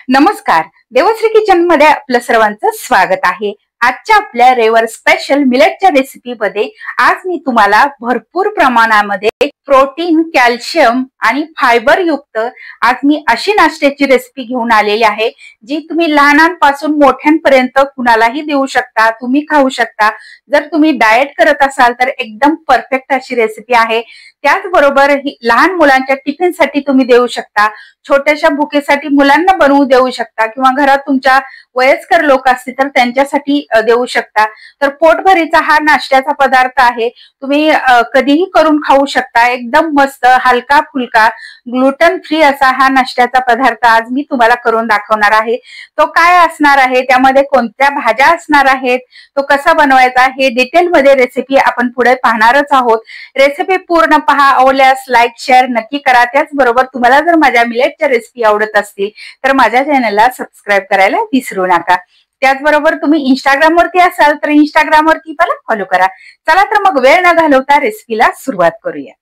नमस्कार, देवश्री किचन मध्ये आपलं सर्वांचं स्वागत आहे। आजच्या आपल्या रेवर स्पेशल मिलेटच्या रेसिपी मध्ये आज मी तुम्हाला भरपूर प्रमाणामध्ये प्रोटीन, कॅल्शियम आणि फायबर युक्त आज मी अशी नाश्त्याची रेसिपी घेऊन आलेली आहे, जी तुम्ही लहानांपासून मोठ्यांपर्यंत कुणालाही देऊ शकता, तुम्ही खाऊ शकता। जर तुम्ही डाएट करत असाल तर एकदम परफेक्ट अशी रेसिपी आहे। त्याचबरोबर ही लहान मुलांच्या टिफिनसाठी तुम्ही देऊ शकता, छोट्याशा भुकेसाठी मुलांना बनवू देऊ शकता किंवा घरात तुमच्या वयस्कर लोक असतील तर त्यांच्यासाठी देऊ शकता। तर पोटभरीचा हा नाश्त्याचा पदार्थ आहे, तुम्ही कधीही करून खाऊ शकता। एकदम मस्त हलका फुलका ग्लुटन फ्री असा हा नाश्त्याचा पदार्थ आज मी तुम्हाला करून दाखवणार आहे। तो काय असणार आहे, त्यामध्ये कोणत्या भाज्या असणार आहेत, तो कसा बनवायचा हे डिटेल मध्ये रेसिपी आपण पुढे पाहणारच आहोत। रेसिपी पूर्ण पहा, आवडल्यास लाईक शेअर नक्की करा। त्याचबरोबर तुम्हाला जर माझ्या मिलेटच्या रेसिपी आवडत असतील तर माझ्या चॅनलला सबस्क्राईब करायला विसरू नका। त्याचबरोबर तुम्ही इंस्टाग्राम वरती असाल तर इंस्टाग्राम वरती मला फॉलो करा। चला तर मग वेळ न घालवता रेसिपीला सुरुवात करूया।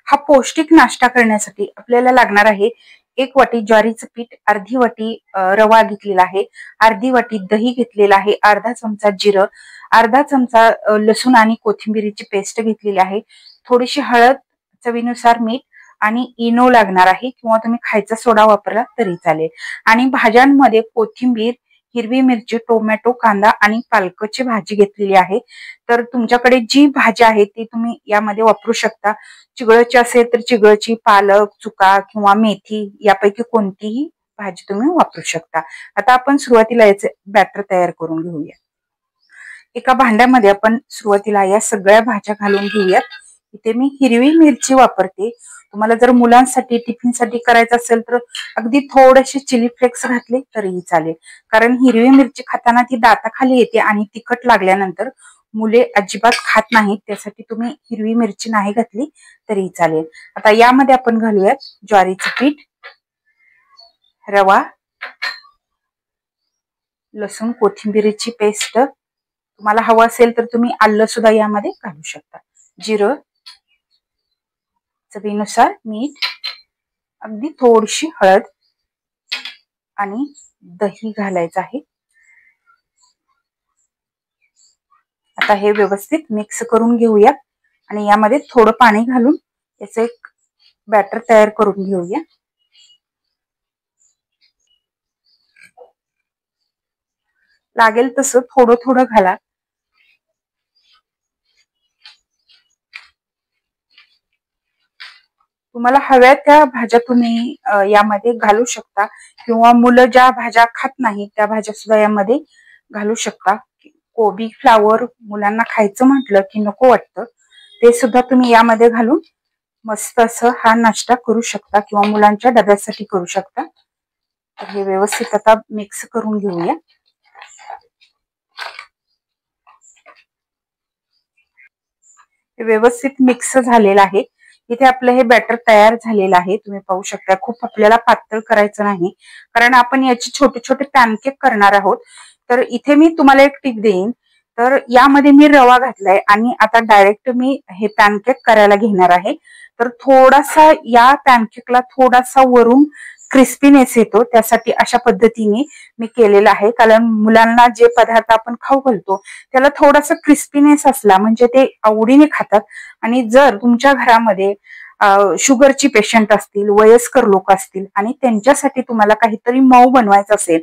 हा पौष्टिक नाश्ता करण्यासाठी आपल्याला लागणार आहे 1 वाटी ज्वारीचं पीठ, अर्धी वाटी रवा घेतलेला आहे, अर्धी वाटी दही घेतलेला आहे, अर्धा चमचा जिरं, अर्धा चमचा लसूण आणि कोथिंबीरीची पेस्ट घेतलेली आहे, थोडीशी हळद, चवीनुसार मीठ आणि इनो लागणार आहे किंवा तुम्ही खायचा सोडा वापरला तरी चालेल। आणि भाज्यांमध्ये कोथिंबीर, हिरवी मिरची, टोमॅटो, कांदा आणि पालकाची भाजी घेतलेली आहे। तर तुमच्याकडे जी भाजी आहे ती तुम्ही यामध्ये वापरू शकता। चिगळची असेल तर चिगळची, पालक, चुका किंवा मेथी यापैकी कोणतीही भाजी तुम्ही वापरू शकता। आता आपण सुरुवातीला याचे बॅटर तयार करून घेऊया। एका भांड्यामध्ये आपण सुरुवातीला या सगळ्या भाज्या घालून घेऊयात। इथे मी हिरवी मिरची वापरते, तुम्हाला जर मुलांसाठी टिफिनसाठी करायचं असेल तर अगदी थोडेसे चिली फ्लेक्स घातले तरीही चालेल, कारण हिरवी मिरची खाताना ती दाताखाली येते आणि तिखट लागल्यानंतर मुले अजिबात खात नाहीत, त्यासाठी तुम्ही हिरवी मिरची नाही घातली तरी चालेल। आता यामध्ये आपण घालूयात ज्वारीचं पीठ, रवा, लसूण कोथिंबीरीची पेस्ट, तुम्हाला हवं असेल तर तुम्ही आलं सुद्धा यामध्ये घालू शकता, जिरं, चवीनुसार मीठ, अगदी थोडीशी हळद आणि दही घालायचं आहे। आता हे व्यवस्थित मिक्स करून घेऊया आणि यामध्ये थोडं पाणी घालून याचं एक बॅटर तयार करून घेऊया। लागेल तसं थोडं थोडं घाला। तुम्हाला हव्या त्या भाज्या तुम्ही यामध्ये घालू शकता किंवा मुलं ज्या भाज्या खात नाहीत त्या भाज्या सुद्धा यामध्ये घालू शकता। कोबी, फ्लावर मुलांना खायचं म्हटलं की नको वाटतं, ते सुद्धा तुम्ही यामध्ये घालून मस्त असं हा नाश्ता करू शकता किंवा मुलांच्या डब्यासाठी करू शकता। तर हे व्यवस्थित आता मिक्स करून घेऊया। व्यवस्थित मिक्स झालेलं आहे। इथे आपलं हे बॅटर तयार झालेलं आहे, तुम्ही पाहू शकता। खूप आपल्याला पातळ करायचं नाही, कारण आपण याचे छोटे छोटे पॅनकेक करणार आहोत। तर इथे मी तुम्हाला एक टिप देईन, तर यामध्ये मी रवा घातलाय आणि आता डायरेक्ट मी हे पॅनकेक करायला घेणार आहे। तर थोडासा या पॅनकेकला थोडासा वरून क्रिस्पीनेस येतो, त्यासाठी अशा पद्धतीने मी केलेलं आहे, कारण मुलांना जे पदार्थ आपण खाऊ घालतो त्याला थोडासा क्रिस्पीनेस असला म्हणजे ते आवडीने खातात। आणि जर तुमच्या घरामध्ये शुगरची पेशंट असतील, वयस्कर लोक असतील आणि त्यांच्यासाठी तुम्हाला काहीतरी मऊ बनवायचं असेल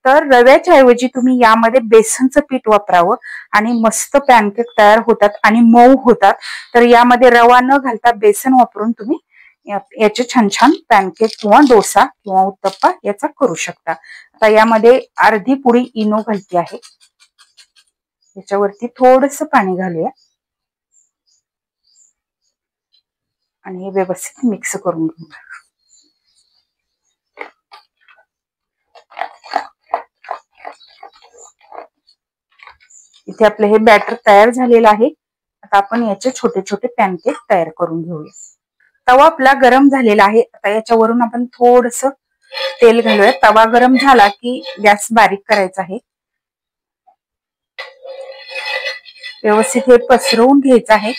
तर रव्याच्या ऐवजी तुम्ही यामध्ये बेसनचं पीठ वापरावं आणि मस्त पॅनकेक तयार होतात आणि मऊ होतात। तर यामध्ये रवा न घालता बेसन वापरून तुम्ही याचे छान छान पॅनकेक किंवा डोसा किंवा उत्तप्पा याचा करू शकता। आता यामध्ये अर्धी पुडी इनो घालते आहे, याच्यावरती थोडंसं पाणी घालूया आणि हे व्यवस्थित मिक्स करून घेऊया। इथे आपलं हे बॅटर तयार झालेलं आहे। आता आपण याचे छोटे छोटे पॅनकेक तयार करून घेऊया। तवा आपला गरम झालेला आहे। आता याच्यावरून आपण थोडंसं तेल घालूया। तवा गरम झाला की गॅस बारीक करायचा आहे। व्यवस्थित हे पसरवून घ्यायचं आहे,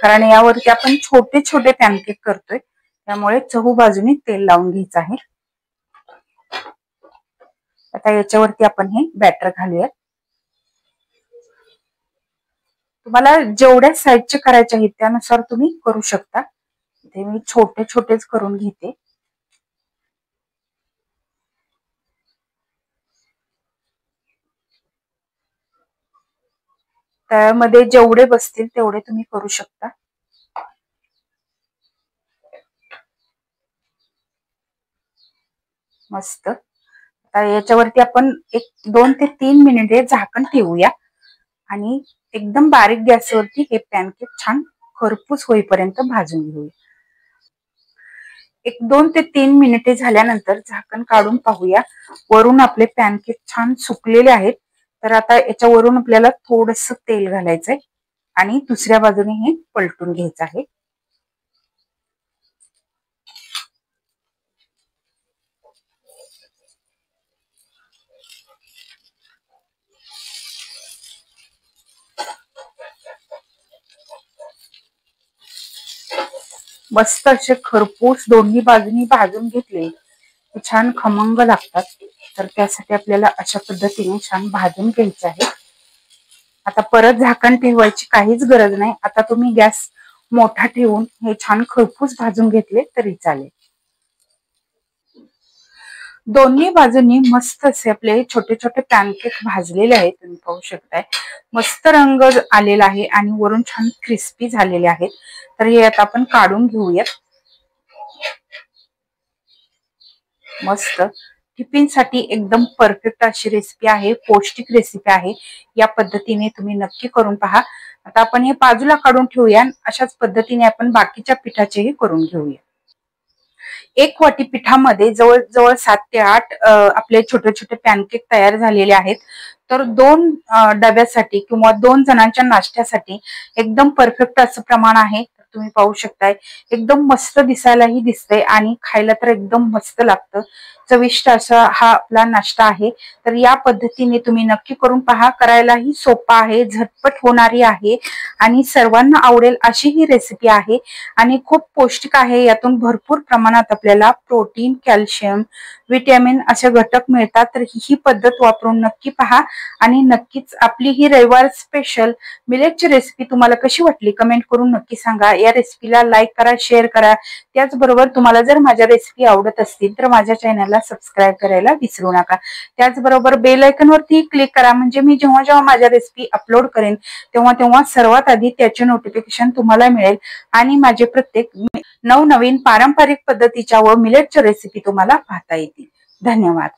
कारण यावरती आपण छोटे छोटे पॅनकेक करतोय, त्यामुळे चहू बाजूने तेल लावून घ्यायचं आहे। आता याच्यावरती आपण हे बॅटर घालूया। तुम्हाला जेवढ्या साईजचे करायचे आहेत त्यानुसार तुम्ही करू शकता। इथे मी छोटे छोटेच करून घेते। त्यामध्ये जेवढे बसतील तेवढे तुम्ही करू शकता। मस्त। आता याच्यावरती आपण एक 2 ते 3 मिनिटे झाकण ठेवूया आणि एकदम बारीक गॅसवरती हे पॅनकेक छान खरपूस होईपर्यंत भाजून घेऊया। एक 2 ते 3 मिनिटे झाल्यानंतर झाकण काढून पाहूया। वरून आपले पॅनकेक छान सुकलेले आहेत। तर आता याच्यावरून आपल्याला थोडंसं तेल घालायचंय आणि दुसऱ्या बाजूने हे पलटून घ्यायचं आहे। मस्त असे खरपूस दोन्ही बाजूनी भाजून घेतले की छान खमंग लागतात। तर त्यासाठी आपल्याला अशा पद्धतीने छान भाजून घ्यायचे आहे। आता परत झाकण ठेवायची काहीच गरज नाही। आता तुम्ही गॅस मोठा ठेवून हे छान खरपूस भाजून घेतले तरी चालेल। दोन्ही बाजूंनी मस्त असे आपले छोटे छोटे पॅनकेक भाजलेले आहेत। तुम्ही पाहू शकताय मस्त रंग आलेला आहे आणि वरून छान क्रिस्पी झालेले आहेत। तर हे आता आपण काढून घेऊयात। मस्त टिफिन साठी एकदम परफेक्ट अशी रेसिपी आहे, पौष्टिक रेसिपी आहे। या पद्धतीने तुम्ही नक्की करून पहा। आता आपण हे बाजूला काढून ठेवूया। अशाच पद्धतीने आपण बाकीच्या पिठाचेही करून घेऊया। एक वाटी पिठामध्ये जवळजवळ 7 ते 8 आपले छोटे छोटे पॅनकेक तयार झालेले आहेत। तर 2 डब्यासाठी किंवा 2 जणांच्या नाश्त्यासाठी एकदम परफेक्ट असं प्रमाण आहे। तुम्ही पाहू शकताय एकदम मस्त दिसायलाही दिसतंय आणि खायला तर एकदम मस्त लागतं। चविष्ट असा हा आपला नाश्ता आहे। तर या पद्धतीने तुम्ही नक्की करून पहा। करायलाही सोपा आहे, झटपट होणारी आहे आणि सर्वांना आवडेल अशी ही रेसिपी आहे आणि खूप पौष्टिक आहे। यातून भरपूर प्रमाणात आपल्याला प्रोटीन, कॅल्शियम, विटॅमिन असे घटक मिळतात। तर ही पद्धत वापरून नक्की पहा आणि नक्कीच आपली ही रविवार स्पेशल मिलेटची रेसिपी तुम्हाला कशी वाटली कमेंट करून नक्की सांगा। या रेसिपीला लाईक करा, शेअर करा। त्याचबरोबर तुम्हाला जर माझ्या रेसिपी आवडत असतील तर माझ्या चॅनलला सबस्क्राईब करायला विसरू नका। त्याचबरोबर बेल आयकॉन वरती क्लिक करा, म्हणजे मी जेव्हा जेव्हा माझ्या रेसिपी अपलोड करेन तेव्हा तेव्हा सर्वात आधी त्याचे नोटिफिकेशन तुम्हाला मिळेल आणि माझे प्रत्येक नवनवीन पारंपरिक पद्धतीच्या व मिलेटच्या रेसिपी तुम्हाला पाहता येतील। धन्यवाद।